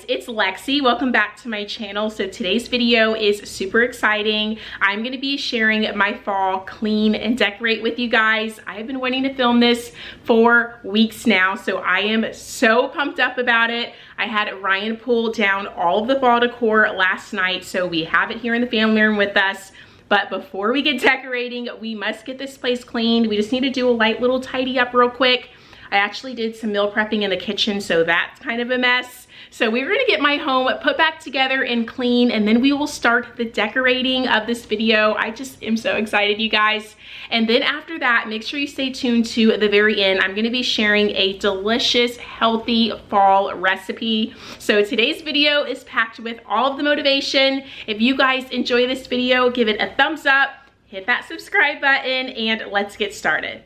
it's Lexi. Welcome back to my channel. So today's video is super exciting. I'm gonna be sharing my fall clean and decorate with you guys. I have been wanting to film this for weeks now, so I am so pumped up about it. I had Ryan pull down all of the fall decor last night, so we have it here in the family room with us. But before we get decorating, we must get this place cleaned. We just need to do a light little tidy up real quick. I actually did some meal prepping in the kitchen, so that's kind of a mess. So we're gonna get my home put back together and clean, and then we will start the decorating of this video. I just am so excited, you guys. And then after that, make sure you stay tuned to the very end. I'm gonna be sharing a delicious, healthy fall recipe. So today's video is packed with all of the motivation. If you guys enjoy this video, give it a thumbs up, hit that subscribe button, and let's get started.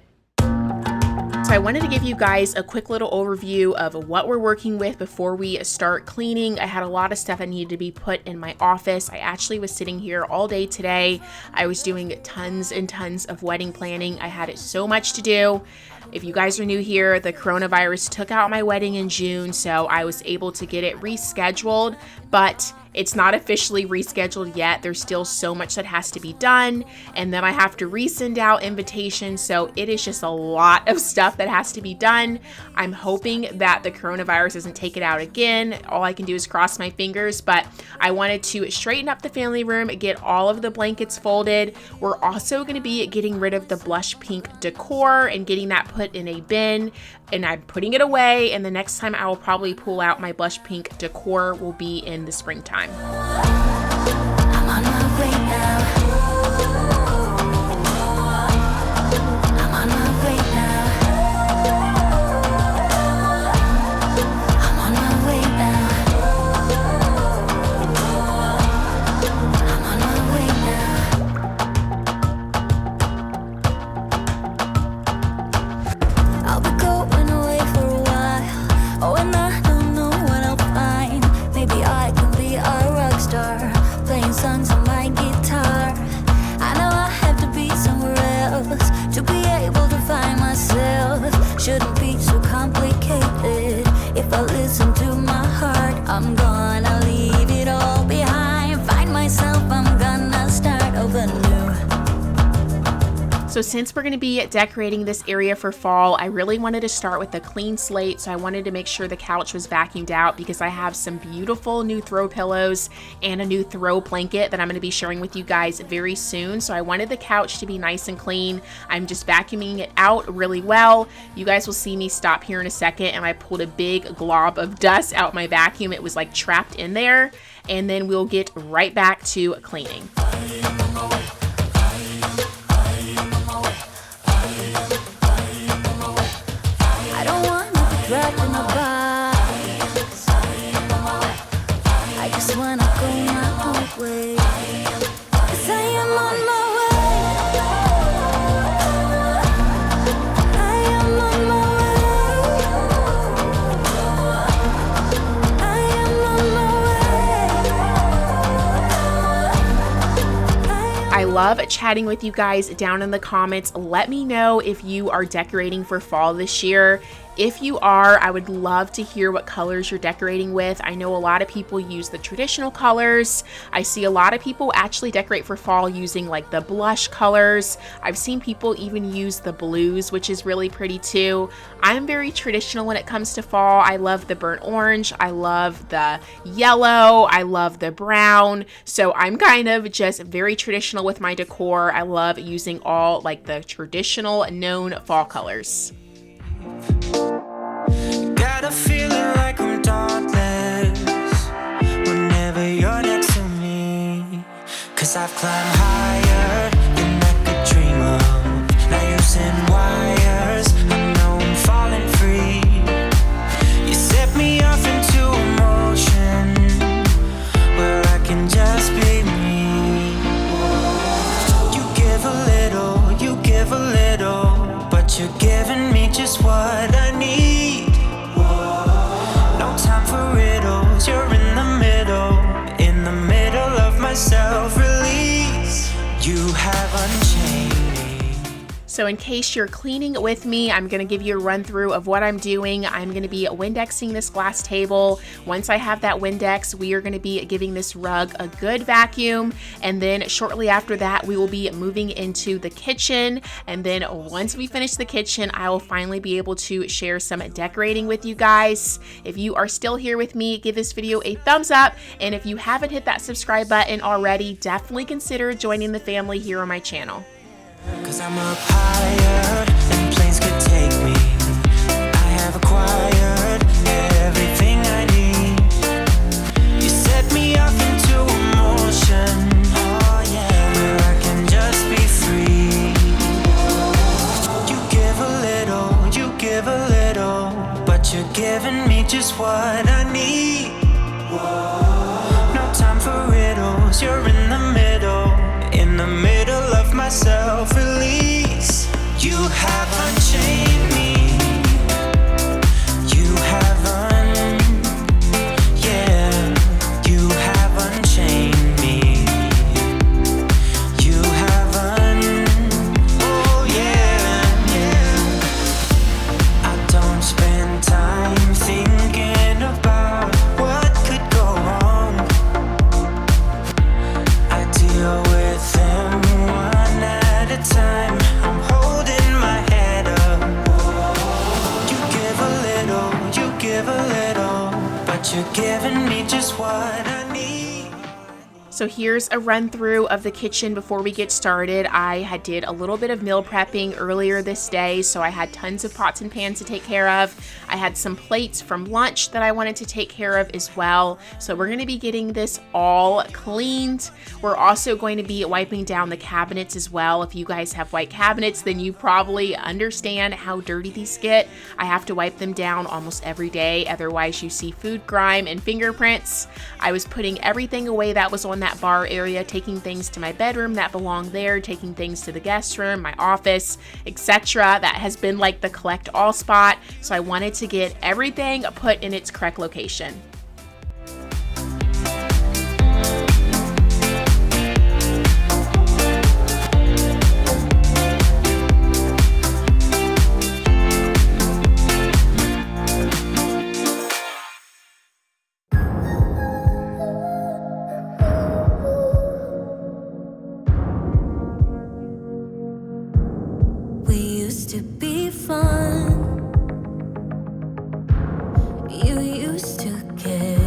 So I wanted to give you guys a quick little overview of what we're working with before we start cleaning. I had a lot of stuff that needed to be put in my office. I actually was sitting here all day today. I was doing tons and tons of wedding planning. I had so much to do. If you guys are new here, the coronavirus took out my wedding in June, so I was able to get it rescheduled, but it's not officially rescheduled yet. There's still so much that has to be done, and then I have to resend out invitations, so it is just a lot of stuff that has to be done. I'm hoping that the coronavirus doesn't take it out again. All I can do is cross my fingers, but I wanted to straighten up the family room, get all of the blankets folded. We're also going to be getting rid of the blush pink decor and getting that put in a bin, and I'm putting it away, and the next time I will probably pull out my blush pink decor will be in the springtime. I'm on my way now. I'm on my way now. I'm on my way now. I'm on my way now. I'll be going away for a while. Oh, and I don't know what I'll find. Maybe I can be a rock star, playing songs on my guitar. I know I have to be somewhere else to be able to find myself. Shouldn't be so complicated. If I listen to my heart, I'm gonna leave it all behind. Find myself, I'm gonna start over new. So since we're going to be decorating this area for fall, I really wanted to start with a clean slate. So I wanted to make sure the couch was vacuumed out because I have some beautiful new throw pillows and a new throw blanket that I'm going to be sharing with you guys very soon. So I wanted the couch to be nice and clean. I'm just vacuuming it out really well. You guys will see me stop here in a second, and I pulled a big glob of dust out my vacuum. It was like trapped in there, and then we'll get right back to cleaning. Wrapped in a box. I just wanna go my own way, 'cause I am on my way. I am on my way. I am on my way. I love chatting with you guys down in the comments. Let me know if you are decorating for fall this year. If you are, I would love to hear what colors you're decorating with. I know a lot of people use the traditional colors. I see a lot of people actually decorate for fall using like the blush colors. I've seen people even use the blues, which is really pretty too. I'm very traditional when it comes to fall. I love the burnt orange. I love the yellow. I love the brown. So I'm kind of just very traditional with my decor. I love using all like the traditional known fall colors. Got a feeling like I'm dauntless whenever you're next to me, 'cause I've climbed higher than I could dream of. Now using wires, I know I'm falling free. You set me off into emotion where I can just be me. You give a little, but you're giving me So in case you're cleaning with me, I'm gonna give you a run through of what I'm doing. I'm gonna be Windexing this glass table. Once I have that Windex, we are gonna be giving this rug a good vacuum. And then shortly after that, we will be moving into the kitchen. And then once we finish the kitchen, I will finally be able to share some decorating with you guys. If you are still here with me, give this video a thumbs up. And if you haven't hit that subscribe button already, definitely consider joining the family here on my channel. 'Cause I'm up higher than planes could take me. I have acquired everything I need. You set me off into emotion, oh yeah, where I can just be free. You give a little, but you're giving me just what I need. No time for riddles, you're in the middle of my self-release. You have unchained me. You haven't, yeah. You have unchained me. You haven't, oh yeah, yeah. I don't spend time thinking about what could go wrong. I deal with them one at a time. I'm holding my head up. You give a little, but you're giving me just what I need. So here's a run through of the kitchen before we get started. I did a little bit of meal prepping earlier this day, so I had tons of pots and pans to take care of. I had some plates from lunch that I wanted to take care of as well. So we're gonna be getting this all cleaned. We're also going to be wiping down the cabinets as well. If you guys have white cabinets, then you probably understand how dirty these get. I have to wipe them down almost every day, otherwise you see food grime and fingerprints. I was putting everything away that was on that bar area, taking things to my bedroom that belong there, taking things to the guest room, my office, etc. That has been like the collect all spot. So I wanted to get everything put in its correct location. We used to be fun. You used to care.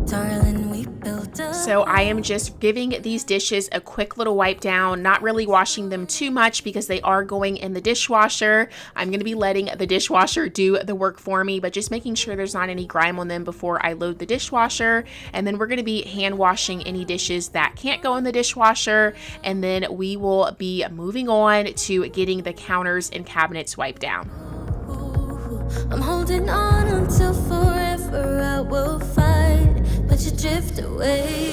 Darling, we built a So I am just giving these dishes a quick little wipe down, not really washing them too much because they are going in the dishwasher. I'm going to be letting the dishwasher do the work for me, but just making sure there's not any grime on them before I load the dishwasher. And then we're going to be hand washing any dishes that can't go in the dishwasher. And then we will be moving on to getting the counters and cabinets wiped down. I'm holding on until forever I will fight, but you drift away.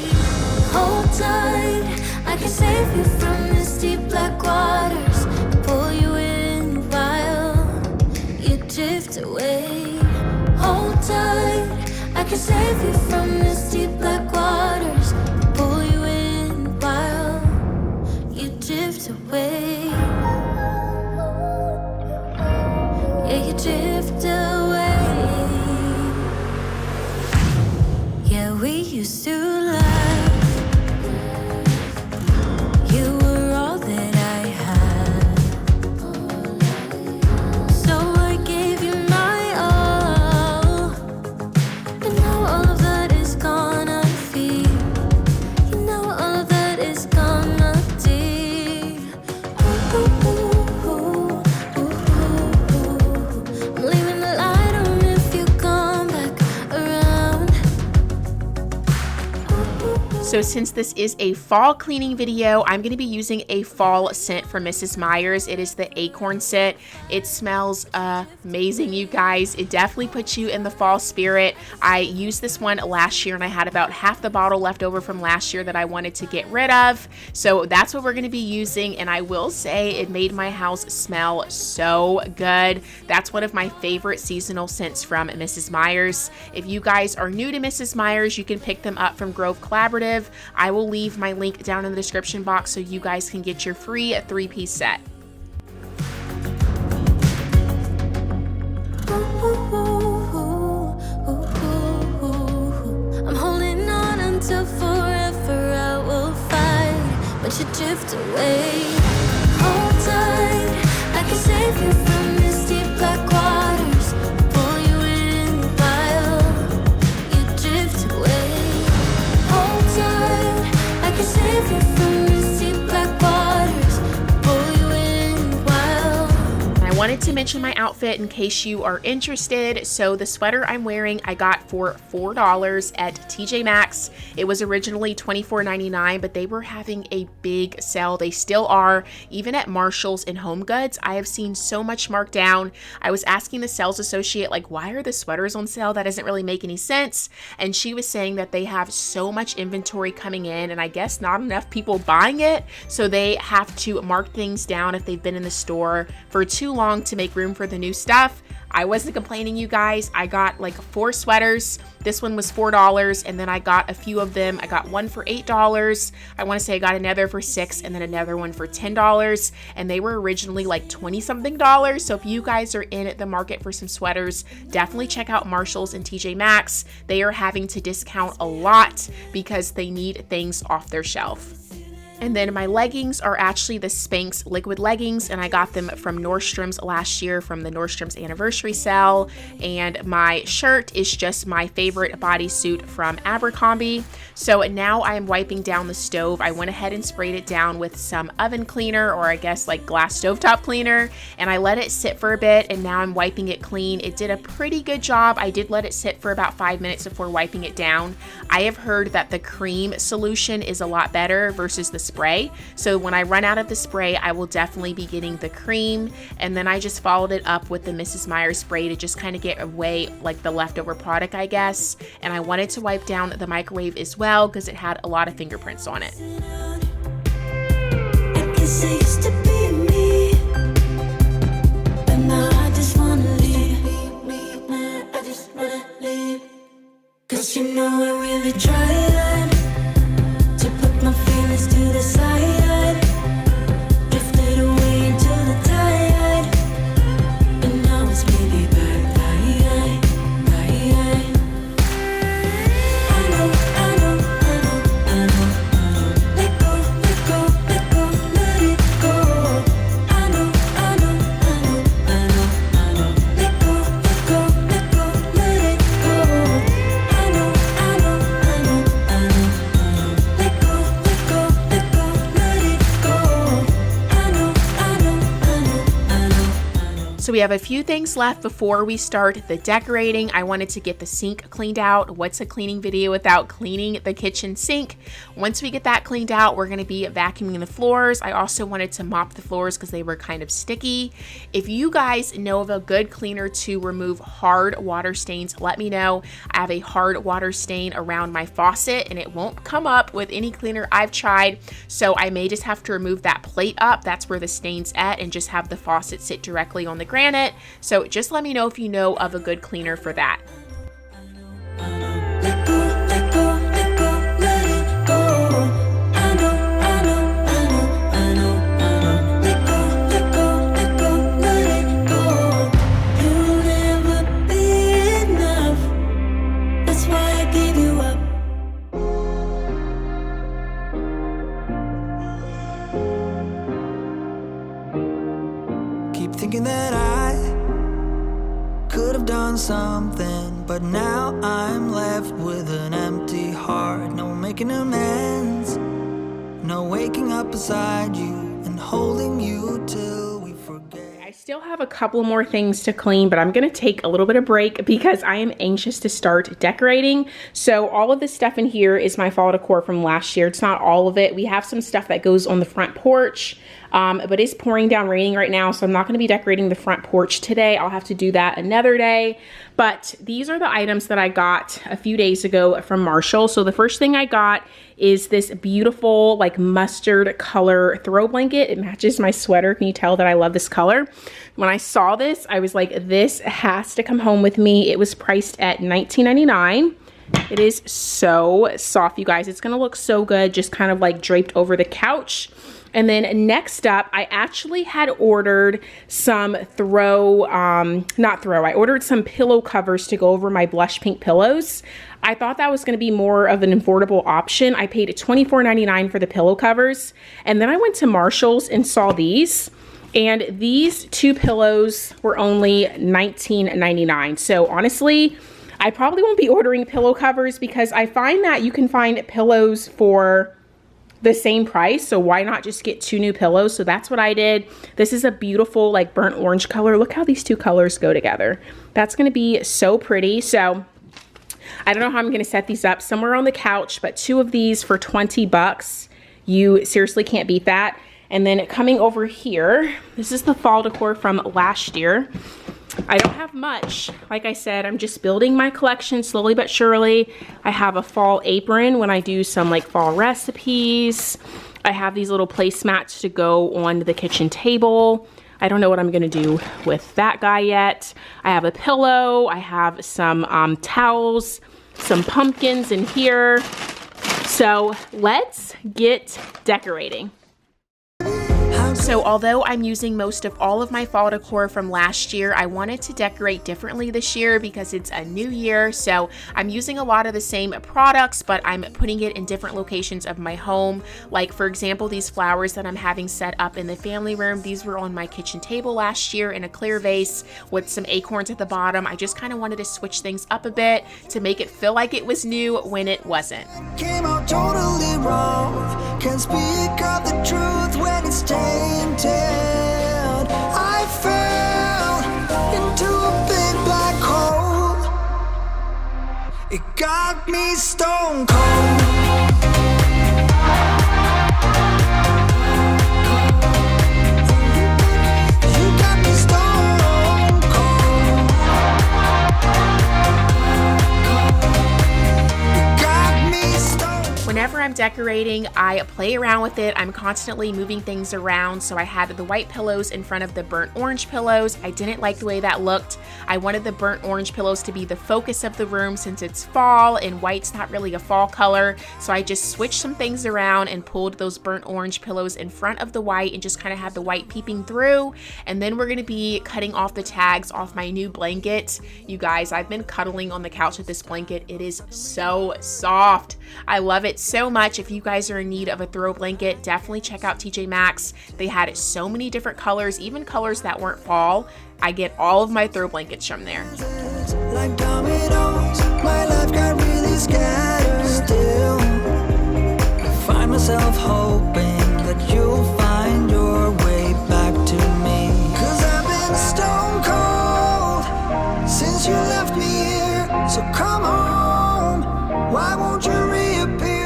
Hold tight, I can save you from these deep black waters, pull you in while you drift away. Hold tight, I can save you from these deep black waters, pull you in while you drift away. Yeah, you drift away. Yeah, we used to laugh. You were all that I had. So I gave you my all. And now all of that is gone, I feel. You know all of that is gone, I dear. I'm leaving the light on if you come back around. So since this is a fall cleaning video, I'm going to be using a fall scent from Mrs. Meyer's. It is the acorn scent. It smells amazing, you guys. It definitely puts you in the fall spirit. I used this one last year and I had about half the bottle left over from last year that I wanted to get rid of. So that's what we're going to be using, and I will say it made my house smell so good. That's one of my favorite seasonal scents from Mrs. Meyer's. If you guys are new to Mrs. Meyer's, you can pick them up from Grove Collaborative. inexpensive. I will leave my link down in the description box so you guys can get your free 3-piece set. I'm holding on until forever I will fight, but you drift away. Hold tight, I can save you from this deep black waters. Pull you in while you drift away. Hold tight, I can save you from this deep black waters. Pull you in while. I wanted to mention my outfit in case you are interested. So the sweater I'm wearing I got for $4 at TJ Maxx. It was originally $24.99, but they were having a big sale. They still are, even at Marshall's and Home Goods. I have seen so much marked down. I was asking the sales associate, like, why are the sweaters on sale? That doesn't really make any sense. And she was saying that they have so much inventory coming in, and I guess not enough people buying it, so they have to mark things down if they've been in the store for too long to make room for the new stuff. I wasn't complaining, you guys. I got like 4 sweaters. This one was $4, and then I got a few of them. I got one for $8. I want to say I got another for $6, and then another one for $10, and they were originally like 20-something dollars. So if you guys are in the market for some sweaters, definitely check out Marshall's and TJ Maxx. They are having to discount a lot because they need things off their shelf. And then my leggings are actually the Spanx liquid leggings, and I got them from Nordstrom's last year from the Nordstrom's anniversary sale. And my shirt is just my favorite bodysuit from Abercrombie. So now I am wiping down the stove. I went ahead and sprayed it down with some oven cleaner, or I guess like glass stovetop cleaner, and I let it sit for a bit, and now I'm wiping it clean. It did a pretty good job. I did let it sit for about 5 minutes before wiping it down. I have heard that the cream solution is a lot better versus the spray. So when I run out of the spray, I will definitely be getting the cream, and then I just followed it up with the Mrs. Meyer spray to just kind of get away like the leftover product, I guess. And I wanted to wipe down the microwave as well because it had a lot of fingerprints on it. I guess it used to be me, but now I just wanna leave. I just wanna leave. 'Cause you know I really tried to put my feelings to the side. Drifted away into the tide, and now it's maybe back. I know. Let go, let it go. I know. Let go, let it go. I know. Let go, let it go. So we have a few things left before we start the decorating. I wanted to get the sink cleaned out. What's a cleaning video without cleaning the kitchen sink? Once we get that cleaned out, we're gonna be vacuuming the floors. I also wanted to mop the floors because they were kind of sticky. If you guys know of a good cleaner to remove hard water stains, let me know. I have a hard water stain around my faucet and it won't come up with any cleaner I've tried. So I may just have to remove that plate up. That's where the stain's at, and just have the faucet sit directly on the granite. So just let me know if you know of a good cleaner for that. Let go, let it go. I know. Let go, let it go. You'll never be enough. That's why I gave you up. Keep thinking that I could have done something, but now I'm left with an empty heart. No making amends, no waking up beside you and holding you till we forget. I still have a couple more things to clean, but I'm gonna take a little bit of break because I am anxious to start decorating. So all of this stuff in here is my fall decor from last year. It's not all of it. We have some stuff that goes on the front porch, but it's pouring down raining right now, so I'm not gonna be decorating the front porch today. I'll have to do that another day. But these are the items that I got a few days ago from Marshall. So the first thing I got is this beautiful like mustard color throw blanket. It matches my sweater. Can you tell that I love this color? When I saw this, I was like, this has to come home with me. It was priced at $19.99. It is so soft, you guys. It's gonna look so good, just kind of like draped over the couch. And then next up, I actually had ordered some I ordered some pillow covers to go over my blush pink pillows. I thought that was gonna be more of an affordable option. I paid $24.99 for the pillow covers. And then I went to Marshall's and saw these. And these 2 pillows were only $19.99. So honestly, I probably won't be ordering pillow covers because I find that you can find pillows for the same price, so why not just get 2 new pillows? So that's what I did. This is a beautiful like burnt orange color. Look how these 2 colors go together. That's gonna be so pretty. So I don't know how I'm gonna set these up, somewhere on the couch, but 2 of these for 20 bucks. You seriously can't beat that. And then coming over here, this is the fall decor from last year. I don't have much. Like I said, I'm just building my collection slowly but surely. I have a fall apron when I do some like fall recipes. I have these little placemats to go on the kitchen table. I don't know what I'm gonna do with that guy yet. I have a pillow. I have some towels, some pumpkins in here. So let's get decorating. So although I'm using most of all of my fall decor from last year, I wanted to decorate differently this year because it's a new year. So I'm using a lot of the same products, but I'm putting it in different locations of my home. Like for example, these flowers that I'm having set up in the family room, these were on my kitchen table last year in a clear vase with some acorns at the bottom. I just kind of wanted to switch things up a bit to make it feel like it was new when it wasn't. Came out totally wrong. Can't speak of the truth when it's tainted. I fell into a big black hole. It got me stone cold. You got me stone cold. You got me stone cold. Whenever I'm decorating, I play around with it. I'm constantly moving things around. So I had the white pillows in front of the burnt orange pillows. I didn't like the way that looked. I wanted the burnt orange pillows to be the focus of the room since it's fall and white's not really a fall color. So I just switched some things around and pulled those burnt orange pillows in front of the white and just kind of had the white peeping through. And then we're gonna be cutting off the tags off my new blanket. You guys, I've been cuddling on the couch with this blanket. It is so soft. I love it so much. If you guys are in need of a throw blanket, definitely check out TJ Maxx. They had so many different colors, even colors that weren't fall. I get all of my throw blankets from there. Like dominoes, my life got really scattered. Still, I find myself hoping that you'll find your way back to me. 'Cause I've been stone cold since you left me here. So come home, why won't you reappear?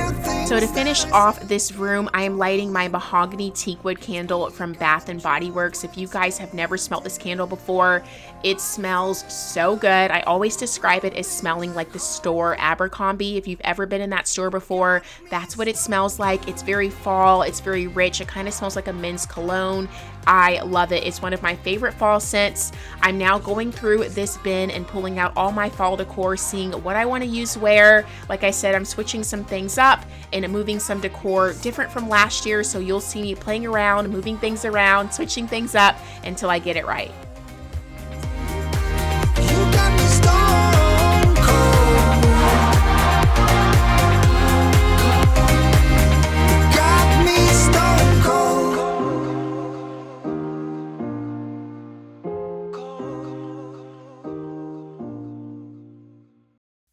So to finish off this room, I am lighting my mahogany teakwood candle from Bath & Body Works. If you guys have never smelled this candle before, it smells so good. I always describe it as smelling like the store Abercrombie. If you've ever been in that store before, that's what it smells like. It's very fall, it's very rich. It kind of smells like a men's cologne. I love it. It's one of my favorite fall scents. I'm now going through this bin and pulling out all my fall decor, seeing what I want to use where. Like I said, I'm switching some things up and moving some decor different from last year, so you'll see me playing around, moving things around, switching things up until I get it right. You got me stone cold. Got me stone cold.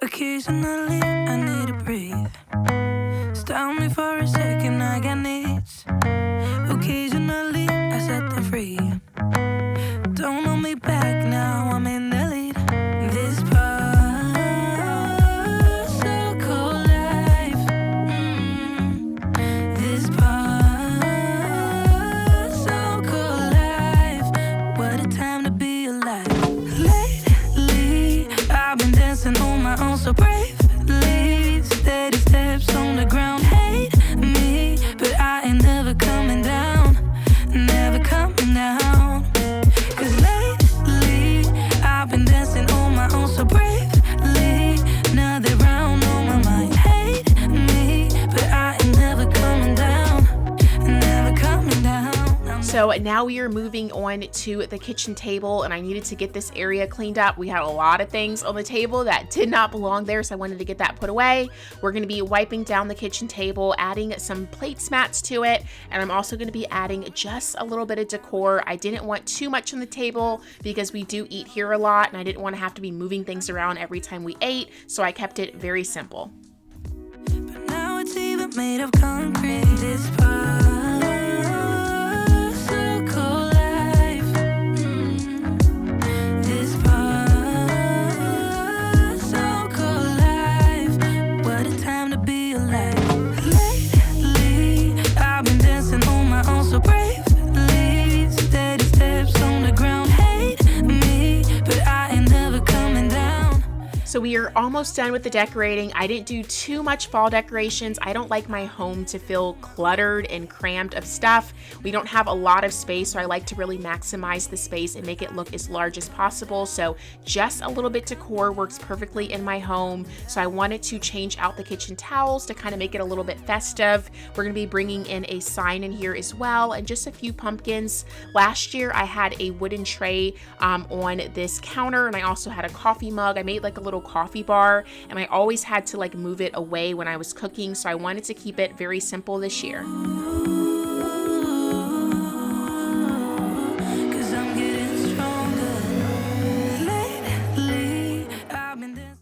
Occasionally I need to breathe. Stop me for a second, I got needs. Occasionally I set them free. Don't hold me back now, I'm in the lead. This particle life, this particle life. What a time to be alive. Lately, I've been dancing on my own so bravely. Steady steps on the ground. Hate me, but I ain't never coming down. Never coming down. 'Cause lately, I've been dancing on my own so bravely. Now they're round So now we are moving on to the kitchen table, and I needed to get this area cleaned up. We had a lot of things on the table that did not belong there, so I wanted to get that put away. We're going to be wiping down the kitchen table, adding some placemats to it, and I'm also going to be adding just a little bit of decor. I didn't want too much on the table because we do eat here a lot, and I didn't want to have to be moving things around every time we ate, so I kept it very simple. But now it's even made of concrete. This popsicle life. This popsicle life. What a time to be alive. Lately, I've been dancing on my own so bravely. Steady steps on the ground. Hate me, but I ain't never coming down. So we are almost done with the decorating. I didn't do too much fall decorations. I don't like my home to feel cluttered and crammed of stuff. We don't have a lot of space, so I like to really maximize the space and make it look as large as possible. So just a little bit decor works perfectly in my home. So I wanted to change out the kitchen towels to kind of make it a little bit festive. We're going to be bringing in a sign in here as well, and just a few pumpkins. Last year I had a wooden tray on this counter, and I also had a coffee mug. I made like a little coffee bar, and I always had to like move it away when I was cooking, so I wanted to keep it very simple this year. 'Cause I'm getting stronger. Lately, I've been dancing.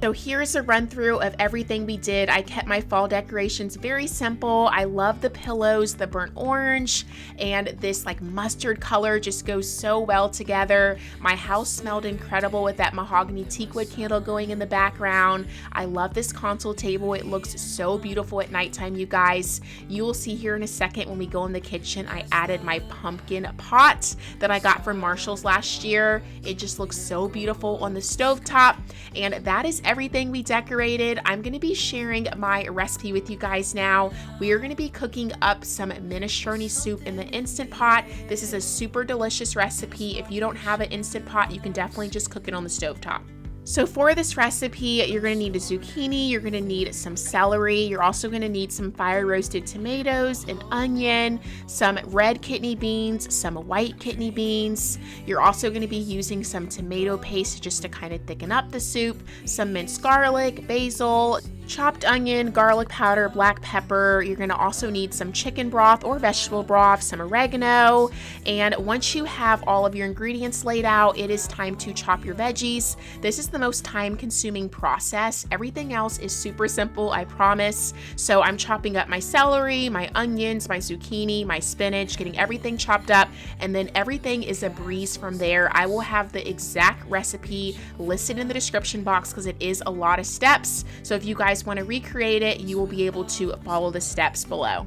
So here's a run through of everything we did. I kept my fall decorations very simple. I love the pillows, the burnt orange, and this like mustard color just goes so well together. My house smelled incredible with that mahogany teakwood candle going in the background. I love this console table. It looks so beautiful at nighttime, you guys. You will see here in a second when we go in the kitchen, I added my pumpkin pot that I got from Marshall's last year. It just looks so beautiful on the stovetop, and that is everything we decorated. I'm going to be sharing my recipe with you guys now. We are going to be cooking up some minestrone soup in the Instant Pot. This is a super delicious recipe. If you don't have an Instant Pot, you can definitely just cook it on the stovetop. So for this recipe, you're going to need a zucchini, you're going to need some celery, you're also going to need some fire roasted tomatoes, an onion, some red kidney beans, some white kidney beans. You're also going to be using some tomato paste just to kind of thicken up the soup, some minced garlic, basil, chopped onion, garlic powder, black pepper. You're going to also need some chicken broth or vegetable broth, some oregano. And once you have all of your ingredients laid out, it is time to chop your veggies. This is the most time-consuming process. Everything else is super simple, I promise. So I'm chopping up my celery, my onions, my zucchini, my spinach, getting everything chopped up, and then everything is a breeze from there. I will have the exact recipe listed in the description box because it is a lot of steps. So if you guys want to recreate it, you will be able to follow the steps below.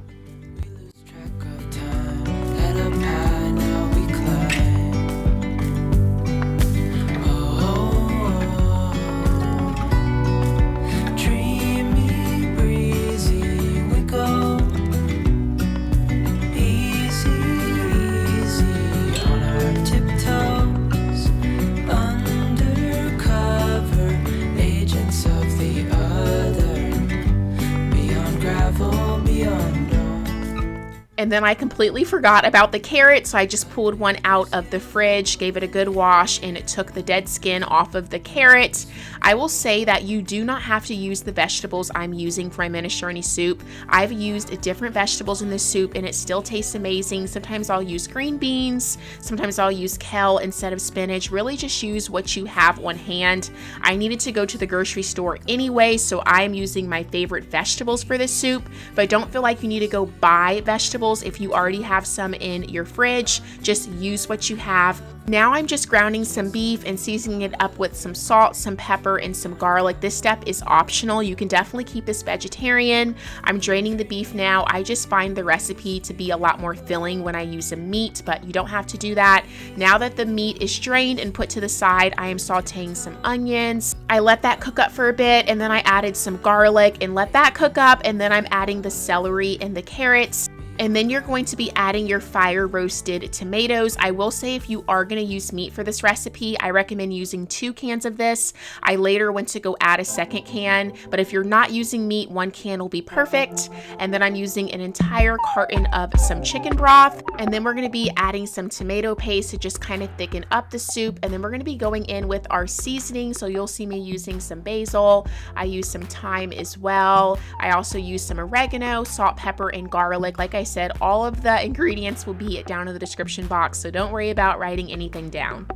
And then I completely forgot about the carrot, so I just pulled one out of the fridge, gave it a good wash, and it took the dead skin off of the carrot. I will say that you do not have to use the vegetables I'm using for my minestrone soup. I've used different vegetables in this soup, and it still tastes amazing. Sometimes I'll use green beans, sometimes I'll use kale instead of spinach. Really just use what you have on hand. I needed to go to the grocery store anyway, so I am using my favorite vegetables for this soup, but don't feel like you need to go buy vegetables. If you already have some in your fridge, just use what you have. Now I'm just grounding some beef and seasoning it up with some salt, some pepper, and some garlic. This step is optional. You can definitely keep this vegetarian. I'm draining the beef now. I just find the recipe to be a lot more filling when I use a meat, but you don't have to do that. Now that the meat is drained and put to the side, I am sauteing some onions. I let that cook up for a bit, and then I added some garlic and let that cook up, and then I'm adding the celery and the carrots. And then you're going to be adding your fire roasted tomatoes. I will say if you are going to use meat for this recipe, I recommend using 2 cans of this. I later went to go add a second can, but if you're not using meat, 1 can will be perfect. And then I'm using an entire carton of some chicken broth. And then we're going to be adding some tomato paste to just kind of thicken up the soup. And then we're going to be going in with our seasoning. So you'll see me using some basil. I use some thyme as well. I also use some oregano, salt, pepper, and garlic. Like I said, all of the ingredients will be down in the description box, so don't worry about writing anything down.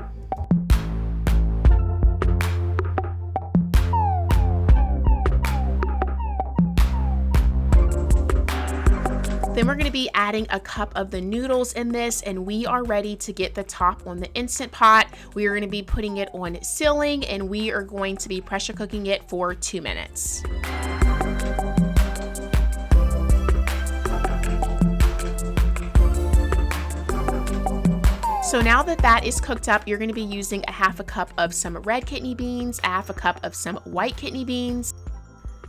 Then we're going to be adding a cup of the noodles in this, and we are ready to get the top on the Instant Pot. We are going to be putting it on sealing, and we are going to be pressure cooking it for 2 minutes. So now that that is cooked up, you're going to be using a 1/2 cup of some red kidney beans, a 1/2 cup of some white kidney beans.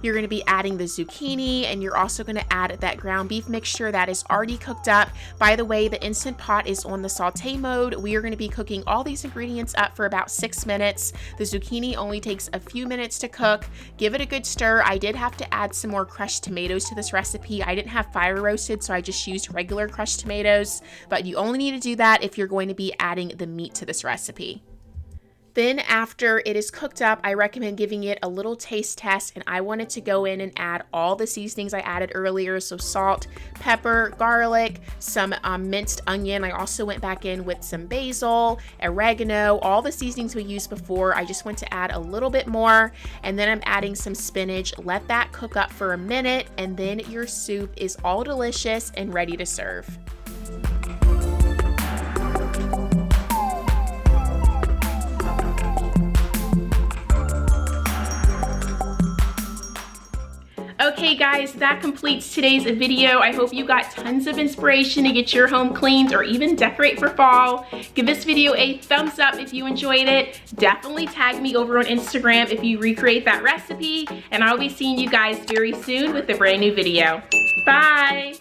You're going to be adding the zucchini, and you're also going to add that ground beef mixture that is already cooked up. By the way, the Instant Pot is on the saute mode. We are going to be cooking all these ingredients up for about 6 minutes. The zucchini only takes a few minutes to cook. Give it a good stir. I did have to add some more crushed tomatoes to this recipe. I didn't have fire roasted, so I just used regular crushed tomatoes, but you only need to do that if you're going to be adding the meat to this recipe. Then after it is cooked up, I recommend giving it a little taste test, and I wanted to go in and add all the seasonings I added earlier. So salt, pepper, garlic, some minced onion. I also went back in with some basil, oregano, all the seasonings we used before. I just went to add a little bit more, and then I'm adding some spinach. Let that cook up for a minute, and then your soup is all delicious and ready to serve. Okay guys, that completes today's video. I hope you got tons of inspiration to get your home cleaned or even decorate for fall. Give this video a thumbs up if you enjoyed it. Definitely tag me over on Instagram if you recreate that recipe, and I'll be seeing you guys very soon with a brand new video. Bye!